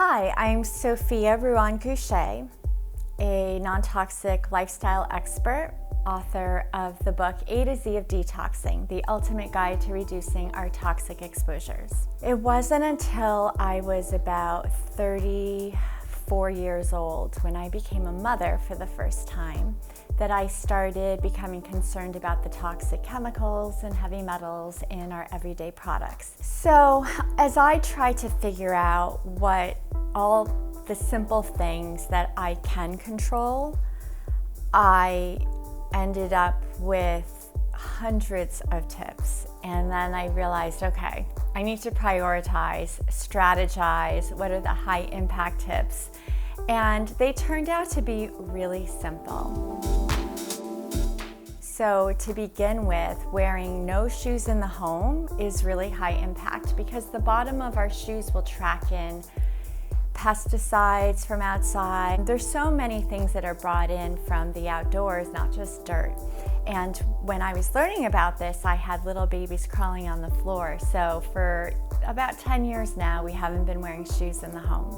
Hi, I'm Sophia Ruan Gushée, a non-toxic lifestyle expert, author of the book A to Z of Detoxing, the ultimate guide to reducing our toxic exposures. It wasn't until I was about 34 years old when I became a mother for the first time that I started becoming concerned about the toxic chemicals and heavy metals in our everyday products. So as I tried to figure out what all the simple things that I can control, I ended up with hundreds of tips. And then I realized, okay, I need to prioritize, strategize, what are the high impact tips? And they turned out to be really simple. So to begin with, wearing no shoes in the home is really high impact because the bottom of our shoes will track in pesticides from outside. There's so many things that are brought in from the outdoors, not just dirt. And when I was learning about this, I had little babies crawling on the floor. So for about 10 years now, we haven't been wearing shoes in the home.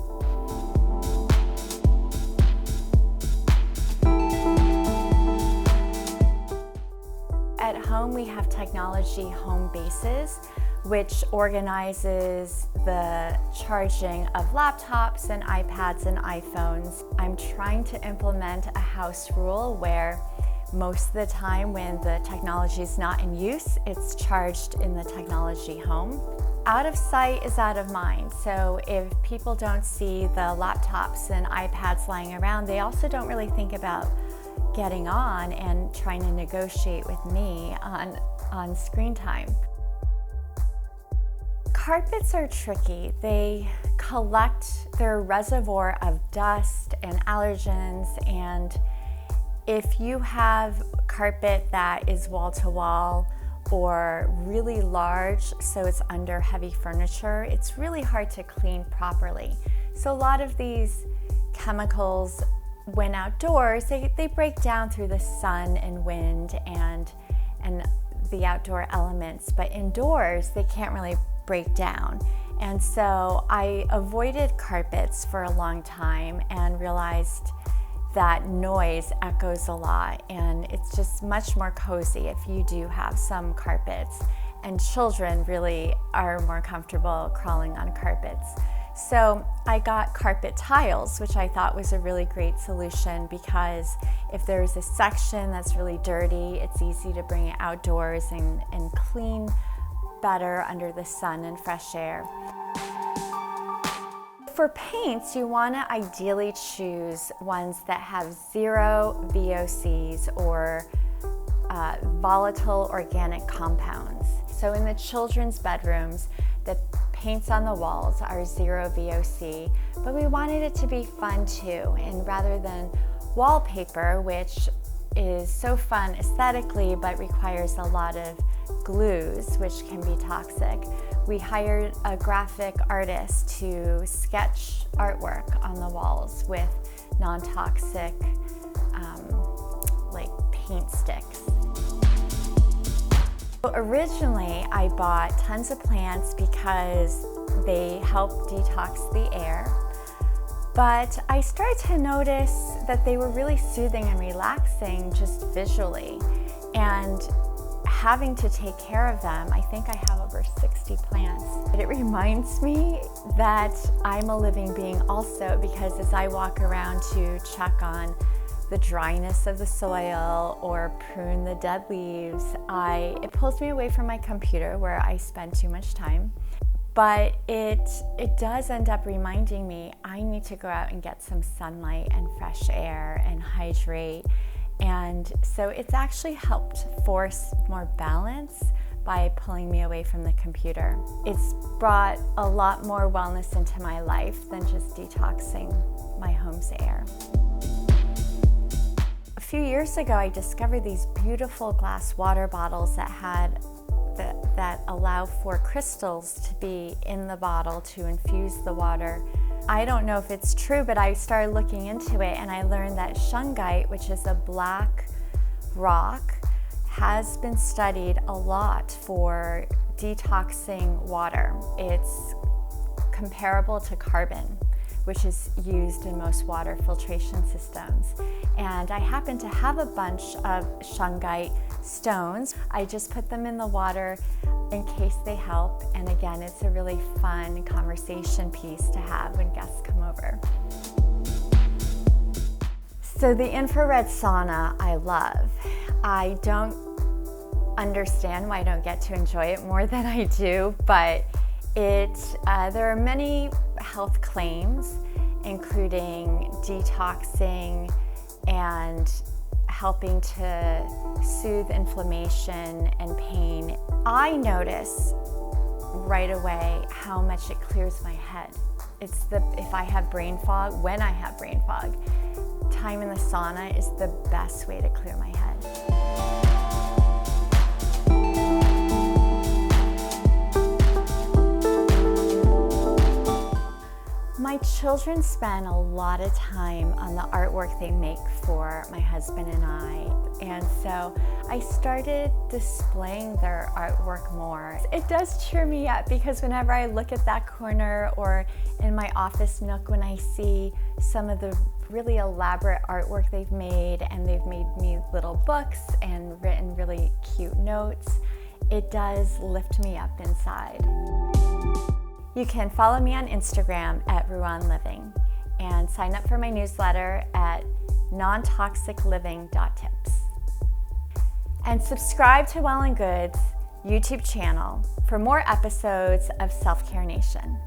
At home, we have Technology Home Bases, which organizes the charging of laptops and iPads and iPhones. I'm trying to implement a house rule where most of the time when the technology is not in use, it's charged in the technology home. Out of sight is out of mind. So if people don't see the laptops and iPads lying around, they also don't really think about getting on and trying to negotiate with me on screen time. Carpets are tricky. They collect their reservoir of dust and allergens, and if you have carpet that is wall-to-wall or really large, so it's under heavy furniture, it's really hard to clean properly. So a lot of these chemicals, when outdoors, they break down through the sun and wind and the outdoor elements, but indoors they can't really break down. And so I avoided carpets for a long time and realized that noise echoes a lot, and it's just much more cozy if you do have some carpets, and children really are more comfortable crawling on carpets. So I got carpet tiles, which I thought was a really great solution because if there's a section that's really dirty, it's easy to bring it outdoors and clean better under the sun and fresh air. For paints, you want to ideally choose ones that have 0 VOCs or volatile organic compounds. So in the children's bedrooms, the paints on the walls are 0 VOC, but we wanted it to be fun too. And rather than wallpaper, which is so fun aesthetically but requires a lot of glues, which can be toxic, we hired a graphic artist to sketch artwork on the walls with non-toxic like paint sticks. Originally, I bought tons of plants because they help detox the air, but I started to notice that they were really soothing and relaxing just visually, and having to take care of them, I think I have over 60 plants. But it reminds me that I'm a living being also, because as I walk around to check on the dryness of the soil or prune the dead leaves, it pulls me away from my computer where I spend too much time. But it does end up reminding me I need to go out and get some sunlight and fresh air and hydrate. And so it's actually helped force more balance by pulling me away from the computer. It's brought a lot more wellness into my life than just detoxing my home's air. A few years ago, I discovered these beautiful glass water bottles that allow for crystals to be in the bottle to infuse the water. I don't know if it's true, but I started looking into it and I learned that shungite, which is a black rock, has been studied a lot for detoxing water. It's comparable to carbon, which is used in most water filtration systems. And I happen to have a bunch of shungite stones. I just put them in the water in case they help. And again, it's a really fun conversation piece to have when guests come over. So the infrared sauna I love. I don't understand why I don't get to enjoy it more than I do, but there are many health claims, including detoxing and helping to soothe inflammation and pain. I notice right away how much it clears my head. If I have brain fog, when I have brain fog, time in the sauna is the best way to clear my head. My children spend a lot of time on the artwork they make for my husband and I, and so I started displaying their artwork more. It does cheer me up because whenever I look at that corner or in my office nook when I see some of the really elaborate artwork they've made, and they've made me little books and written really cute notes, it does lift me up inside. You can follow me on Instagram at Ruan Living and sign up for my newsletter at nontoxicliving.tips. And subscribe to Well+Good's YouTube channel for more episodes of Self-Care Nation.